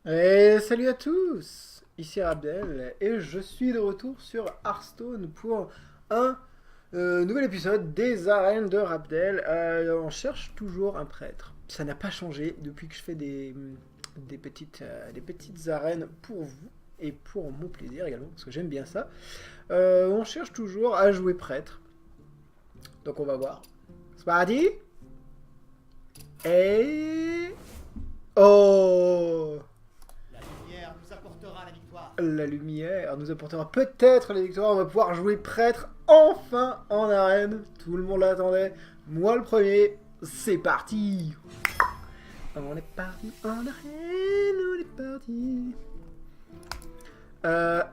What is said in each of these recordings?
Et salut à tous, ici Abdel et je suis de retour sur Hearthstone pour un nouvel épisode des arènes de Rabdel. On cherche toujours un prêtre. Ça n'a pas changé depuis que je fais des petites arènes pour vous et pour mon plaisir également, parce que j'aime bien ça. On cherche toujours à jouer prêtre. Donc on va voir. C'est parti. Et... Oh, La lumière nous apportera la victoire. la lumière nous apportera peut-être la victoire. On va pouvoir jouer prêtre enfin en arène. Tout le monde l'attendait. Moi le premier. C'est parti. On est parti en arène. On est parti.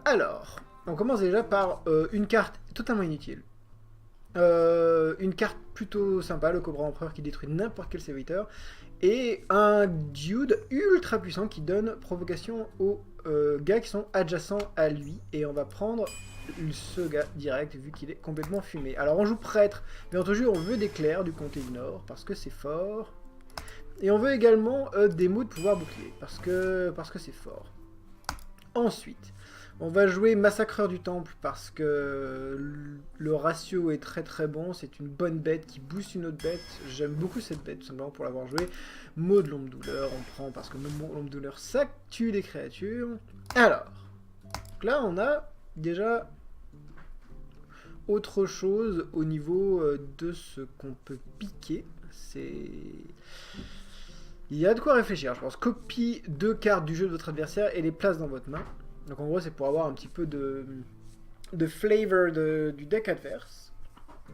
Alors, on commence déjà par une carte totalement inutile. Une carte plutôt sympa, le Cobra Empereur qui détruit n'importe quel serviteur. Et un dude ultra puissant qui donne provocation aux gars qui sont adjacents à lui. Et on va prendre ce gars direct vu qu'il est complètement fumé. Alors on joue prêtre, mais entendu on veut des clercs du comté du Nord parce que c'est fort. Et on veut également des mots de pouvoir bouclier parce que c'est fort. Ensuite, on va jouer Massacreur du Temple parce que le ratio est très très bon. C'est une bonne bête qui booste une autre bête. J'aime beaucoup cette bête tout simplement pour l'avoir joué. Mot de l'ombre douleur, on prend parce que l'ombre douleur ça tue des créatures. Alors, donc là on a déjà autre chose au niveau de ce qu'on peut piquer. C'est... Il y a de quoi réfléchir, je pense. Copie 2 cartes du jeu de votre adversaire et les place dans votre main. Donc en gros, c'est pour avoir un petit peu de flavor du deck adverse.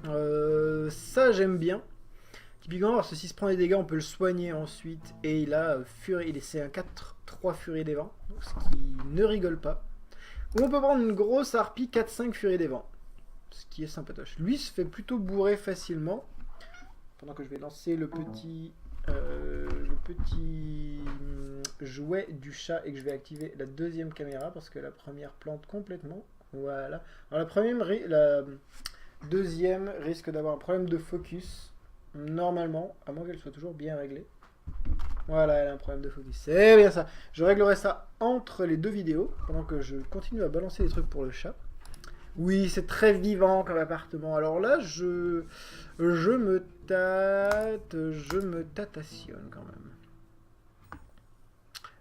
Ça, j'aime bien. Typiquement, parce que s'il se prend des dégâts, on peut le soigner ensuite. Et il a c'est un 4-3 Furie des Vents, ce qui ne rigole pas. Ou on peut prendre une grosse harpie 4-5 Furie des Vents, ce qui est sympatoche. Lui se fait plutôt bourrer facilement. Pendant que je vais lancer le petit jouet du chat et que je vais activer la deuxième caméra parce que la première plante complètement. Voilà. Alors la deuxième risque d'avoir un problème de focus normalement, à moins qu'elle soit toujours bien réglée. Voilà, elle a un problème de focus. C'est bien ça. Je réglerai ça entre les deux vidéos pendant que je continue à balancer des trucs pour le chat. Oui, c'est très vivant comme appartement. Alors là, je me tâtationne quand même.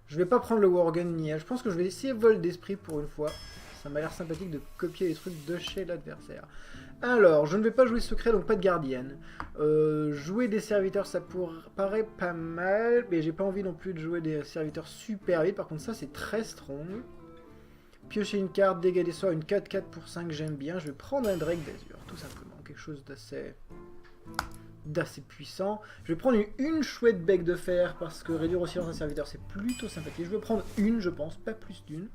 Je vais pas prendre le Worgen ni elle. Je pense que je vais essayer Vol d'Esprit pour une fois. Ça m'a l'air sympathique de copier les trucs de chez l'adversaire. Alors, je ne vais pas jouer secret, donc pas de gardienne. Jouer des serviteurs, ça paraît pas mal, mais j'ai pas envie non plus de jouer des serviteurs super vite. Par contre, ça, c'est très strong. Piocher une carte, dégâts des sorts, une 4-4 pour 5, j'aime bien. Je vais prendre un Drake d'Azur, tout simplement. Quelque chose d'assez puissant. Je vais prendre une chouette bec de fer parce que réduire aussi dans un serviteur c'est plutôt sympathique. Je vais prendre une, je pense, pas plus d'une.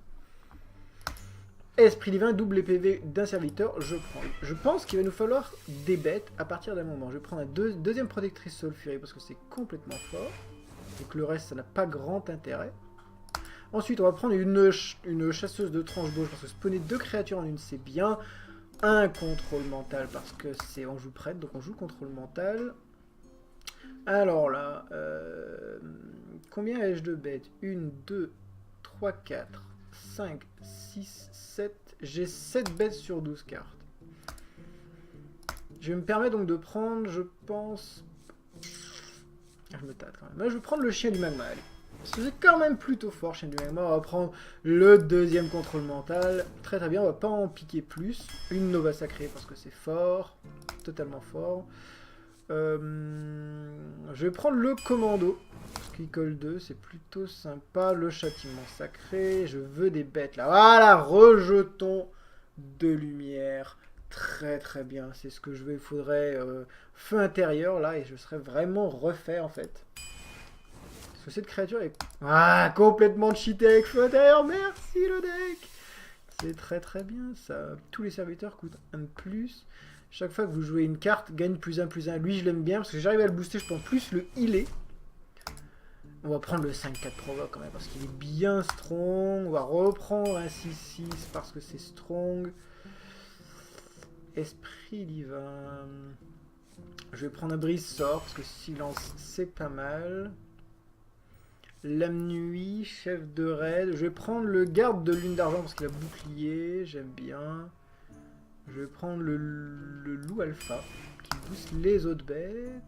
Esprit divin, double les PV d'un serviteur, je prends. Je pense qu'il va nous falloir des bêtes à partir d'un moment. Je vais prendre un deuxième protectrice Soul Fury parce que c'est complètement fort. Donc le reste, ça n'a pas grand intérêt. Ensuite, on va prendre une chasseuse de tranche gauche parce que spawner 2 créatures en une, c'est bien. Un contrôle mental parce que c'est on joue prêtre, donc on joue contrôle mental. Alors là, combien ai-je de bêtes 1, 2, 3, 4, 5, 6, 7. J'ai 7 bêtes sur 12 cartes. Je me permets donc de prendre, je pense... Je me tâte quand même. Là, je vais prendre le chien du magma, allez. C'est quand même plutôt fort, chien du magma. On va prendre le deuxième contrôle mental. Très très bien, on va pas en piquer plus. Une nova sacrée parce que c'est fort. Totalement fort. Je vais prendre le commando. Parce qu'il colle 2, c'est plutôt sympa. Le châtiment sacré. Je veux des bêtes là. Voilà, rejetons de lumière. Très très bien, c'est ce que je veux. Il faudrait feu intérieur là et je serais vraiment refait en fait. Parce que cette créature est complètement cheatée avec feu intérieur. Merci le deck. C'est très très bien ça. Tous les serviteurs coûtent un de plus. Chaque fois que vous jouez une carte, gagne +1/+1. Lui je l'aime bien parce que j'arrive à le booster, je peux en plus le healer. On va prendre le 5-4 provoque quand même parce qu'il est bien strong. On va reprendre un 6-6 parce que c'est strong. Esprit divin. Je vais prendre un brise sort parce que silence c'est pas mal. Lame nuit, chef de raid. Je vais prendre le garde de lune d'argent parce qu'il a bouclier, j'aime bien. Je vais prendre le loup alpha qui booste les autres bêtes.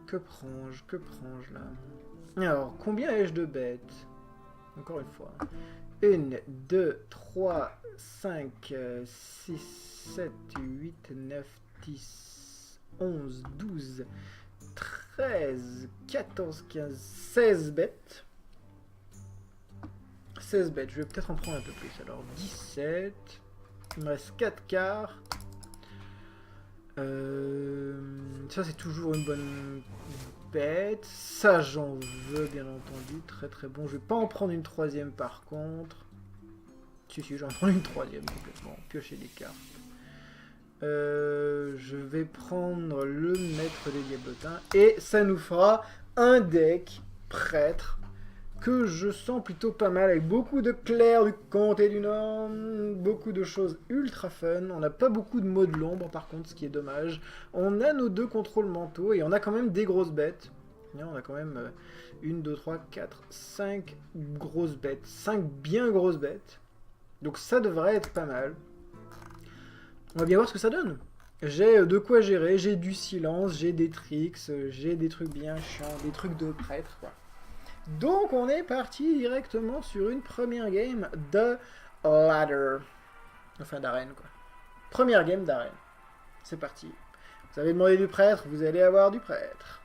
Que prends-je là? Alors, combien ai-je de bêtes? Encore une fois. 1, 2, 3, 5, 6, 7, 8, 9, 10, 11, 12, 13, 14, 15, 16 bêtes. 16 bêtes, je vais peut-être en prendre un peu plus. Alors 17, il me reste 4 quarts. Ça c'est toujours une bonne bête. Ça j'en veux bien entendu, très très bon. Je vais pas en prendre une troisième par contre. Si j'en prends une troisième complètement. Piocher des cartes. Je vais prendre le maître des diablotins et ça nous fera un deck prêtre que je sens plutôt pas mal avec beaucoup de clercs du comté du Nord, beaucoup de choses ultra fun. On n'a pas beaucoup de mots de l'ombre par contre, ce qui est dommage. On a nos 2 contrôles mentaux et on a quand même des grosses bêtes. On a quand même 1, 2, 3, 4, 5 grosses bêtes, 5 bien grosses bêtes. Donc ça devrait être pas mal. On va bien voir ce que ça donne. J'ai de quoi gérer, j'ai du silence, j'ai des tricks, j'ai des trucs bien chiants, des trucs de prêtre, quoi. Donc on est parti directement sur une première game de ladder. Enfin d'arène, quoi. Première game d'arène. C'est parti. Vous avez demandé du prêtre, vous allez avoir du prêtre.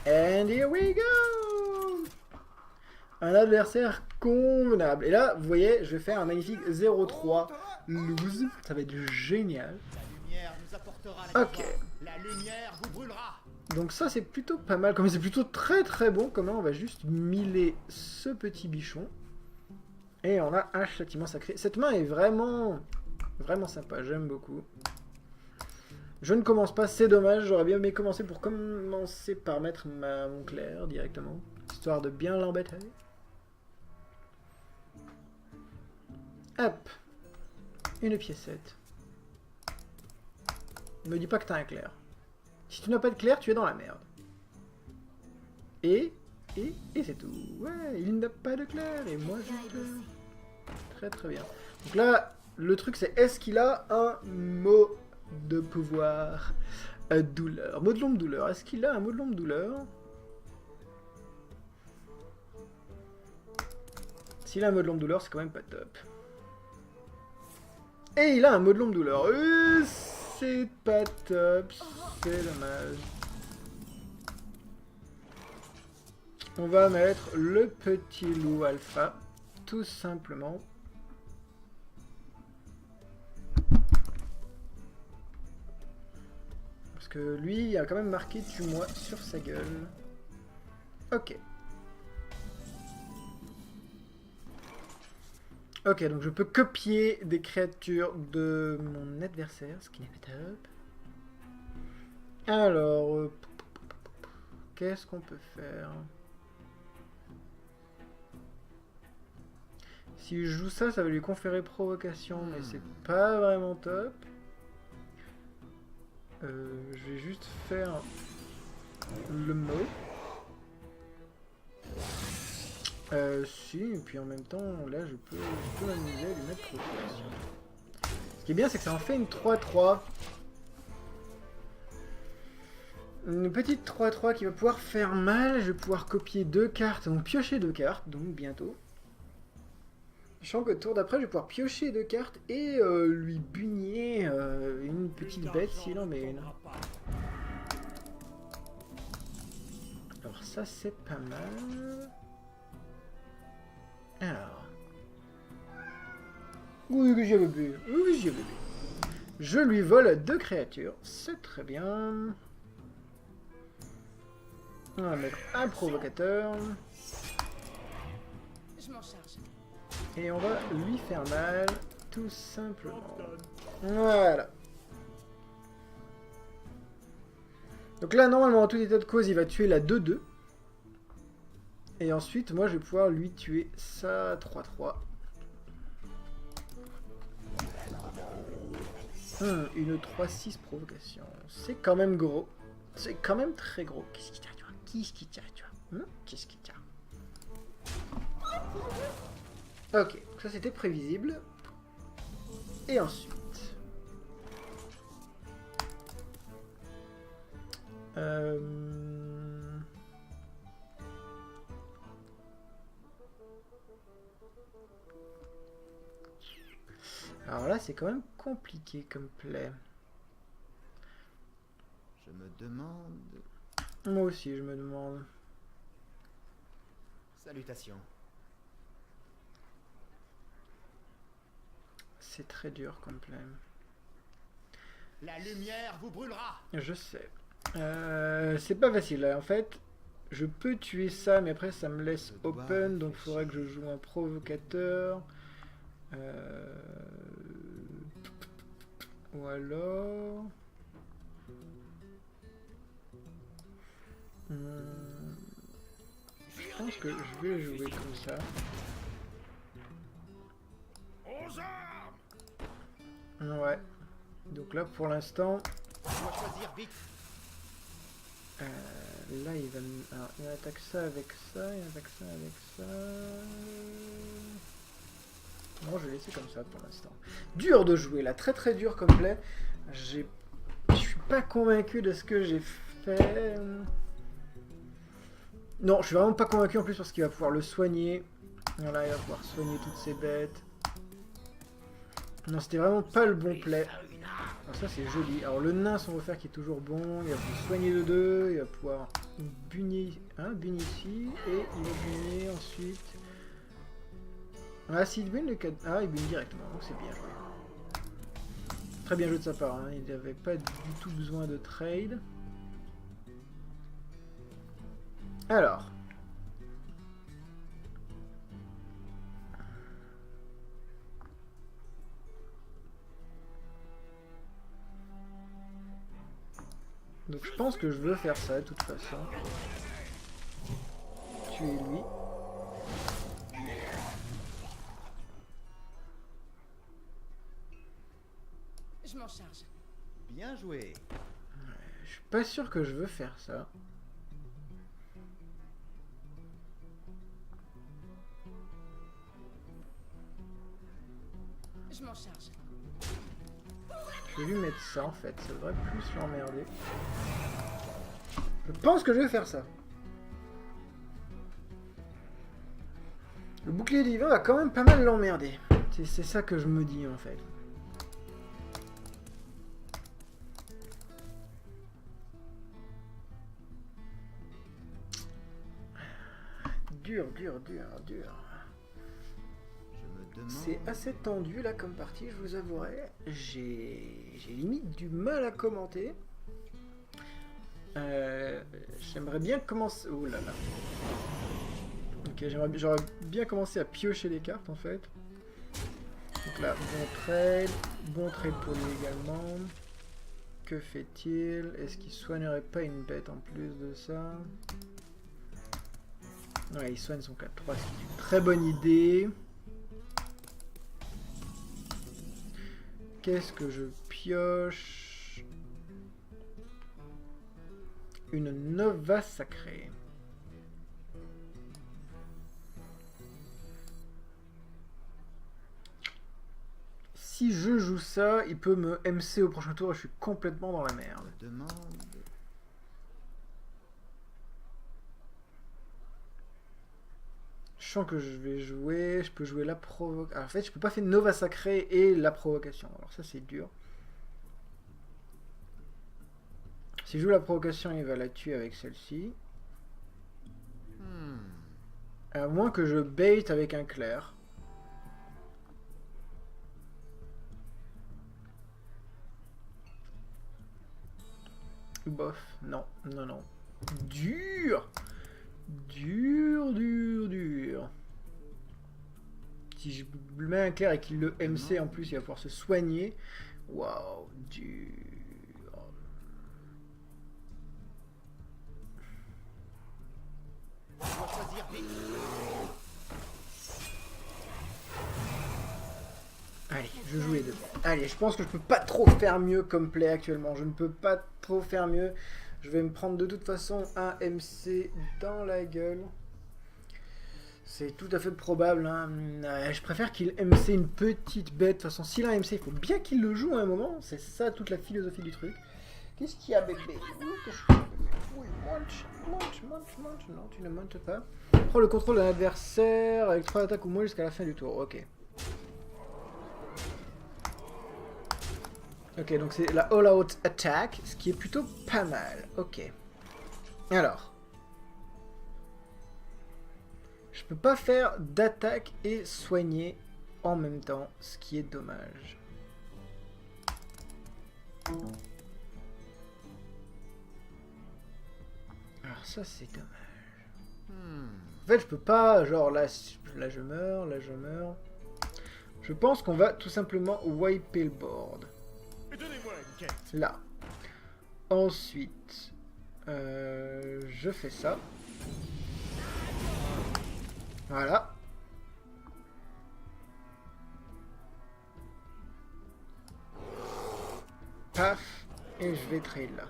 And here we go! Un adversaire convenable. Et là, vous voyez, je vais faire un magnifique 0-3 lose. Ça va être génial. La lumière nous apportera la Ok. victoire. La lumière vous brûlera. Donc ça, c'est plutôt pas mal. Comme c'est plutôt très très bon. Comment on va juste miler ce petit bichon. Et on a un châtiment sacré. Cette main est vraiment, vraiment sympa. J'aime beaucoup. Je ne commence pas, c'est dommage. J'aurais bien aimé commencer pour commencer par mettre mon clair directement. Histoire de bien l'embêter. Hop. Une piécette. Ne me dis pas que t'as un clair. Si tu n'as pas de clair, tu es dans la merde. Et c'est tout. Ouais, il n'a pas de clair. Et moi, je peux. Très très bien. Donc là, le truc c'est, est-ce qu'il a un mot de pouvoir douleur? Mot de l'ombre douleur. Est-ce qu'il a un mot de l'ombre douleur? S'il a un mot de l'ombre douleur, c'est quand même pas top. Et il a un mot de l'ombre douleur. C'est pas top. C'est dommage. On va mettre le petit loup alpha. Tout simplement. Parce que lui, il a quand même marqué tue-moi sur sa gueule. Ok. Ok, donc je peux copier des créatures de mon adversaire, ce qui n'est pas top. Alors, qu'est-ce qu'on peut faire? Si je joue ça, ça va lui conférer provocation, mais c'est pas vraiment top. Je vais juste faire le mot. Si, et puis en même temps, là, je peux m'amuser à lui mettre provocation. Ce qui est bien, c'est que ça en fait une 3-3. Une petite 3-3 qui va pouvoir faire mal. Je vais pouvoir copier 2 cartes, donc piocher 2 cartes, donc bientôt. Sachant que tour d'après, je vais pouvoir piocher 2 cartes et lui bugner une petite bête s'il en met une. Alors ça, c'est pas mal. Alors. Oui, j'y avais bu. Oui, j'y avais bu. Je lui vole 2 créatures. C'est très bien. On va mettre un provocateur. Je m'en charge. Et on va lui faire mal, tout simplement. Voilà. Donc là, normalement, en tout état de cause, il va tuer la 2-2. Et ensuite, moi, je vais pouvoir lui tuer sa 3-3. Une 3-6 provocation. C'est quand même gros. C'est quand même très gros. Qu'est-ce qui t'a, tu vois? Qu'est-ce qui t'a, tu vois? Qu'est-ce qui t'a? Ok, ça c'était prévisible. Et ensuite... Alors là, c'est quand même compliqué comme play. Je me demande... Moi aussi, je me demande. Salutations. C'est très dur comme play. La lumière vous brûlera. Je sais. C'est pas facile. En fait, je peux tuer ça, mais après, ça me laisse open. Donc, il faudrait que je joue un provocateur. Ou alors... Je pense que je vais jouer comme ça. Ouais. Donc là, pour l'instant... Je dois choisir vite. Là, il va me... Alors, il attaque ça avec ça, il attaque ça avec ça... Non, je vais laisser comme ça pour l'instant. Dur de jouer, là, très très dur comme play. Je suis pas convaincu de ce que j'ai fait. Non, je suis vraiment pas convaincu en plus parce qu'il va pouvoir le soigner. Voilà, il va pouvoir soigner toutes ces bêtes. Non, c'était vraiment pas le bon play. Alors ça, c'est joli. Alors le nain, son refaire qui est toujours bon. Il va pouvoir soigner de 2. Il va pouvoir bunyer, bunyer ici. Et il va bunyer ensuite... Ah, s'il bune le 4... Ah, il bune directement, donc c'est bien joué. Très bien joué de sa part, hein. Il n'avait pas du tout besoin de trade. Alors. Donc je pense que je veux faire ça de toute façon. Tuer lui. Je m'en charge. Bien joué. Je suis pas sûr que je veux faire ça. Je m'en charge. Je vais lui mettre ça en fait, ça devrait plus l'emmerder. Je pense que je vais faire ça. Le bouclier divin va quand même pas mal l'emmerder. C'est ça que je me dis en fait. Dur. Je me demande... C'est assez tendu là comme partie, je vous avouerai. J'ai limite du mal à commenter. J'aimerais bien commencer... Oh là là. Ok, j'aurais bien commencé à piocher les cartes en fait. Donc là, bon trade pour lui également. Que fait-il? Est-ce qu'il soignerait pas une bête en plus de ça? Ouais, il soigne son 4-3, c'est une très bonne idée. Qu'est-ce que je pioche? Une Nova sacrée. Si je joue ça, il peut me MC au prochain tour et je suis complètement dans la merde. Je me demande... Je sens que je vais jouer, je peux jouer la provocation. En fait, je peux pas faire Nova sacrée et la provocation. Alors ça, c'est dur. Si je joue la provocation, il va la tuer avec celle-ci. À moins que je bait avec un clair. Bof, non. Dur. Si je mets un clair et qu'il le MC en plus, il va pouvoir se soigner. Waouh, dur. Je dois choisir vite. Allez, je joue les deux. Allez, je pense que je peux pas trop faire mieux comme play actuellement. Je ne peux pas trop faire mieux. Je vais me prendre de toute façon un MC dans la gueule. C'est tout à fait probable. Hein. Je préfère qu'il MC une petite bête. De toute façon, s'il a un MC, il faut bien qu'il le joue à un moment. C'est ça toute la philosophie du truc. Qu'est-ce qu'il y a, bébé? Oui, monte. Non, tu ne montes pas. Prends le contrôle d'un adversaire avec 3 attaques ou moins jusqu'à la fin du tour. Ok. Ok, donc c'est la all-out attack, ce qui est plutôt pas mal. Ok. Alors. Je peux pas faire d'attaque et soigner en même temps, ce qui est dommage. Alors ça c'est dommage. En fait je peux pas, genre là je meurs, là je meurs. Je pense qu'on va tout simplement wiper le board. Là. Ensuite, je fais ça. Voilà. Paf. Et je vais trade là.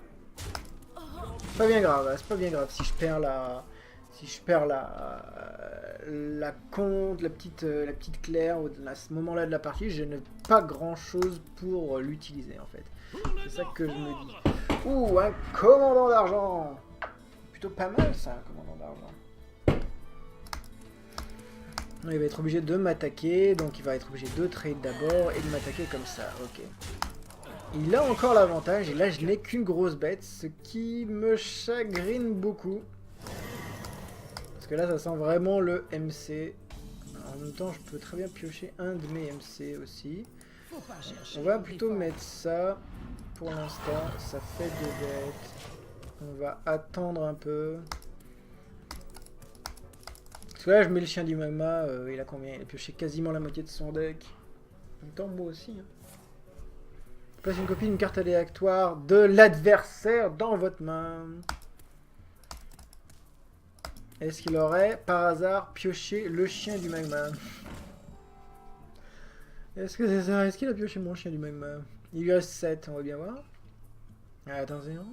C'est pas bien grave, c'est pas bien grave si je perds la... Si je perds la compte, la petite Claire, à ce moment-là de la partie, je n'ai pas grand-chose pour l'utiliser en fait. C'est ça que je me dis. Ouh, un commandant d'argent! Plutôt pas mal ça, un commandant d'argent. Il va être obligé de m'attaquer, donc il va être obligé de trade d'abord et de m'attaquer comme ça, ok. Il a encore l'avantage, et là je n'ai qu'une grosse bête, ce qui me chagrine beaucoup. Parce que là ça sent vraiment le MC. Alors, en même temps je peux très bien piocher un de mes MC aussi. On va plutôt mettre ça, pour l'instant, ça fait 2 bêtes. On va attendre un peu. Parce que là je mets le chien du magma, il a combien? Il a pioché quasiment la moitié de son deck. En même temps moi aussi. Hein. Place une copie d'une carte aléatoire de l'adversaire dans votre main. Est-ce qu'il aurait par hasard pioché le chien du magma? Est-ce que c'est ça? Est-ce qu'il a pioché mon chien du magma? Il lui reste 7, on va bien voir. Attention.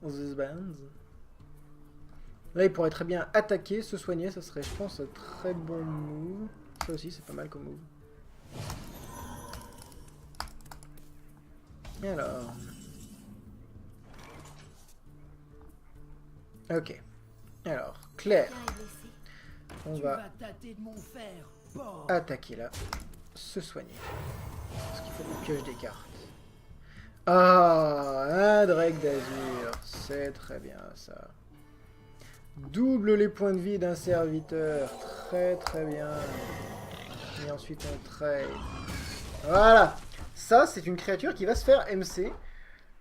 Bands. Là, il pourrait très bien attaquer, se soigner, ça serait, je pense, un très bon move. Ça aussi, c'est pas mal comme move. Alors. Ok. Alors, Claire. On va attaquer là. Se soigner. Parce qu'il faut qu'on pioche des cartes. Ah, un Drake d'Azur. C'est très bien ça. Double les points de vie d'un serviteur. Très très bien. Et ensuite on trade. Voilà. Ça, c'est une créature qui va se faire MC.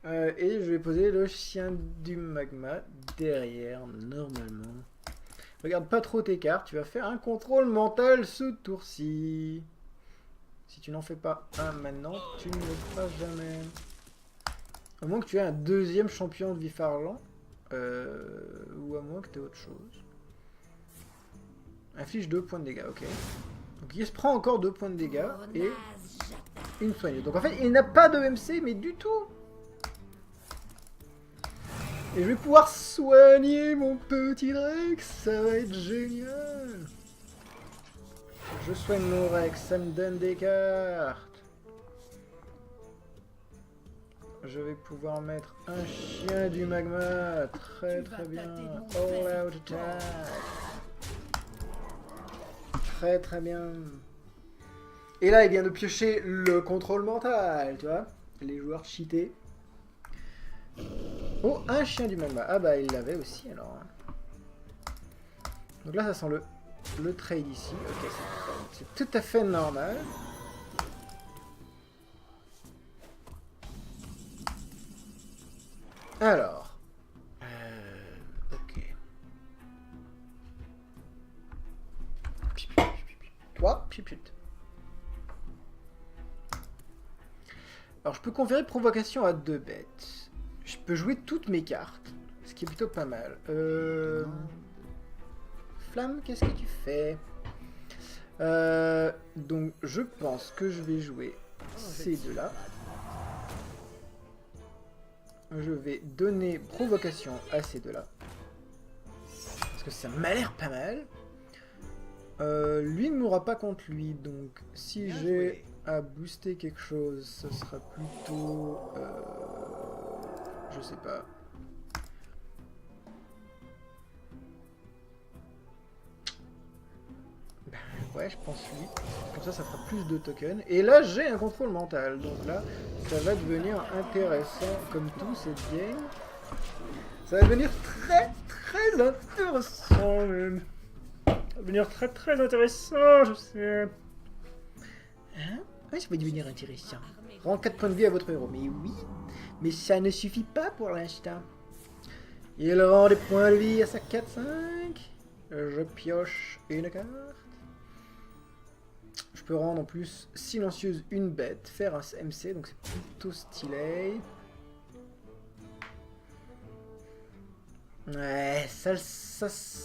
Et je vais poser le chien du magma derrière, normalement. Regarde pas trop tes cartes. Tu vas faire un contrôle mental ce tour-ci. Si tu n'en fais pas un maintenant, tu ne le feras jamais. À moins que tu aies un deuxième champion de Vifarlan. Ou à moins que tu aies autre chose. Inflige 2 points de dégâts, ok. Donc il se prend encore 2 points de dégâts et une soignée. Donc en fait il n'a pas de MC mais du tout. Et je vais pouvoir soigner mon petit Rex, ça va être génial. Je soigne mon Rex, ça me donne des cartes. Je vais pouvoir mettre un chien du magma, très très bien. All out attack. Très très bien. Et là il vient de piocher le contrôle mental, tu vois. Les joueurs cheatés. Oh, un chien du magma. Ah bah il l'avait aussi alors. Donc là ça sent le trade ici. Ok, c'est tout à fait normal. Alors. Ok. Toi, piput. Alors je peux conférer provocation à 2 bêtes. Je peux jouer toutes mes cartes, ce qui est plutôt pas mal. Flamme, qu'est-ce que tu fais? Donc je pense que je vais jouer ces deux-là. je vais donner provocation à ces deux-là. Parce que ça m'a l'air pas mal. Lui ne mourra pas contre lui, donc si Bien j'ai joué. à booster quelque chose, ce sera plutôt... je sais pas. Ouais, je pense lui. Comme ça fera plus de tokens. Et là, j'ai un contrôle mental. Donc là, ça va devenir intéressant comme tout cette game. Ça va devenir très intéressant même. Ça va devenir très intéressant, je sais. Hein? Ouais, ça va devenir intéressant. Rends 4 points de vie à votre héros. Mais oui, mais ça ne suffit pas pour l'instant. Il rend des points de vie à sa 4-5. Je pioche une carte. Je peux rendre en plus silencieuse une bête, faire un MC, donc c'est plutôt stylé. Ouais,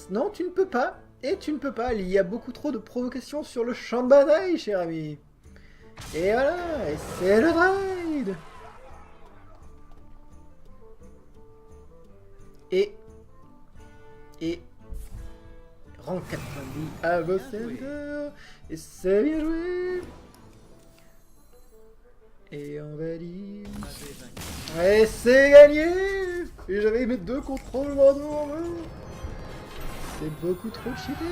non, tu ne peux pas. Et tu ne peux pas, il y a beaucoup trop de provocations sur le champ de bataille, cher ami. Et voilà, et c'est le trade. Et rend 4 points de vie à vos centers. Et c'est bien joué. Et on va dire... Avez vaincu. Ouais, c'est gagné. Et j'avais mes 2 contrôles mentaux en main. C'est beaucoup trop cheaté.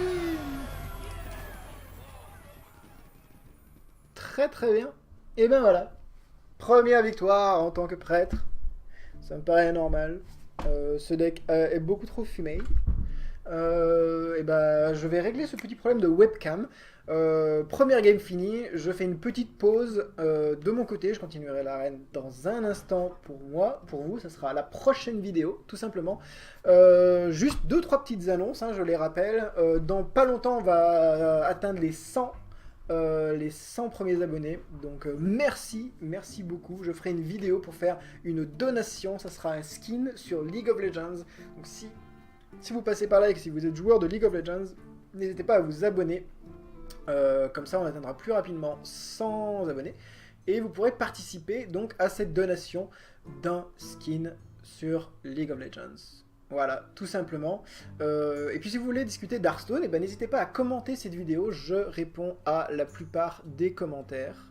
Très bien. Et ben voilà. Première victoire en tant que prêtre. Ça me paraît normal. Ce deck est beaucoup trop fumé. Et ben, je vais régler ce petit problème de webcam. Première game finie, je fais une petite pause de mon côté, je continuerai l'arène dans un instant pour moi, pour vous, ça sera la prochaine vidéo, tout simplement. Juste 2-3 petites annonces, hein, je les rappelle. Dans pas longtemps, on va atteindre les 100 premiers abonnés. Donc merci beaucoup. Je ferai une vidéo pour faire une donation, ça sera un skin sur League of Legends. Donc si vous passez par là et que si vous êtes joueur de League of Legends, n'hésitez pas à vous abonner. Comme ça on atteindra plus rapidement 100 abonnés et vous pourrez participer donc à cette donation d'un skin sur League of Legends. Voilà, tout simplement. Et puis si vous voulez discuter d'Hearthstone, eh ben, n'hésitez pas à commenter cette vidéo, je réponds à la plupart des commentaires.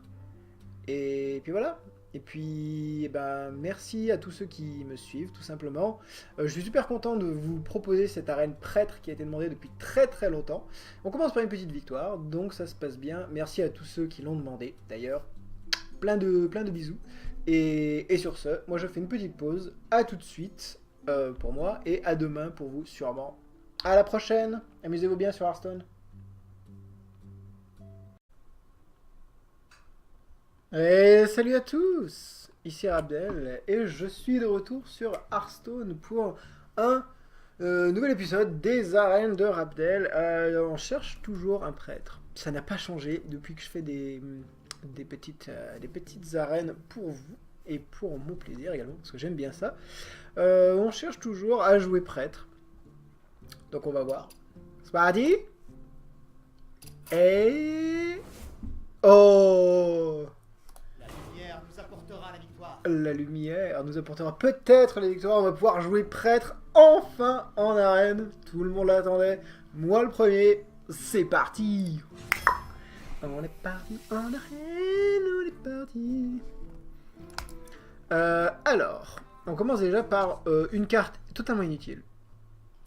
Et puis voilà. Et puis, eh ben, merci à tous ceux qui me suivent, tout simplement. Je suis super content de vous proposer cette arène prêtre qui a été demandée depuis très longtemps. On commence par une petite victoire, donc ça se passe bien. Merci à tous ceux qui l'ont demandé, d'ailleurs. Plein de bisous. Et sur ce, moi je fais une petite pause. À tout de suite pour moi, et à demain pour vous, sûrement. À la prochaine. Amusez-vous bien sur Hearthstone. Et salut à tous, ici Rabdel, et je suis de retour sur Hearthstone pour un nouvel épisode des arènes de Rabdel. On cherche toujours un prêtre, ça n'a pas changé depuis que je fais des petites arènes pour vous, et pour mon plaisir également, parce que j'aime bien ça. On cherche toujours à jouer prêtre, donc on va voir. C'est parti. Et... oh, La lumière nous apportera la victoire. la lumière nous apportera peut-être la victoire. On va pouvoir jouer prêtre enfin en arène. Tout le monde l'attendait. Moi le premier. C'est parti. On est parti en arène. On est parti. Alors, on commence déjà par une carte totalement inutile.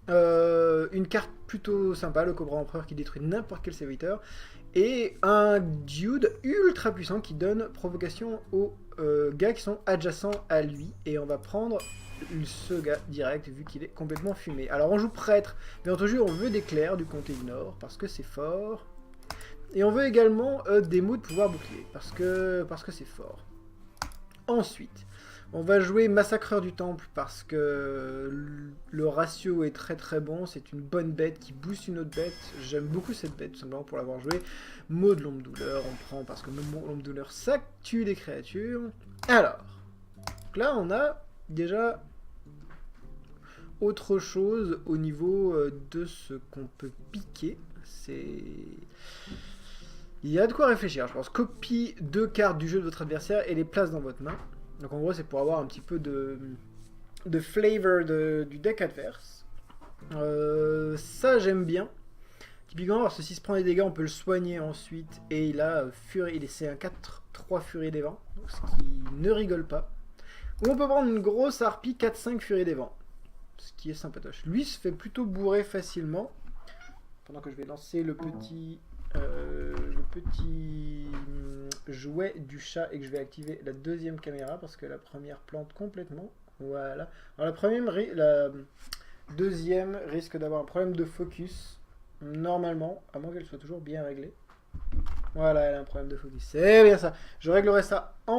Une carte plutôt sympa, le Cobra Empereur qui détruit n'importe quel serviteur. Et un dude ultra puissant qui donne provocation aux gars qui sont adjacents à lui. Et on va prendre ce gars direct vu qu'il est complètement fumé. Alors on joue prêtre, mais en jeu on veut des clercs du comté du Nord parce que c'est fort. Et on veut également des mots de pouvoir bouclier parce que c'est fort. Ensuite, on va jouer Massacreur du Temple parce que le ratio est très bon. C'est une bonne bête qui booste une autre bête. J'aime beaucoup cette bête tout simplement pour l'avoir joué. Mot de l'ombre douleur, on prend parce que l'ombre douleur ça tue des créatures. Alors, donc là on a déjà autre chose au niveau de ce qu'on peut piquer. Il y a de quoi réfléchir, je pense. Copie 2 cartes du jeu de votre adversaire et les place dans votre main. Donc en gros c'est pour avoir un petit peu de de flavor du deck adverse. Ça j'aime bien. Typiquement, parce que s'il se prend des dégâts, on peut le soigner ensuite. Et il a Furie, c'est un 4-3 Furie des Vents, ce qui ne rigole pas. Ou on peut prendre une grosse harpie 4-5 Furie des Vents, ce qui est sympatoche. Lui se fait plutôt bourrer facilement. Pendant que je vais lancer le petit jouet du chat et que je vais activer la deuxième caméra parce que la première plante complètement. Voilà. Alors la deuxième risque d'avoir un problème de focus. Normalement, à moins qu'elle soit toujours bien réglée. Voilà, elle a un problème de focus. C'est bien ça. Je réglerai ça en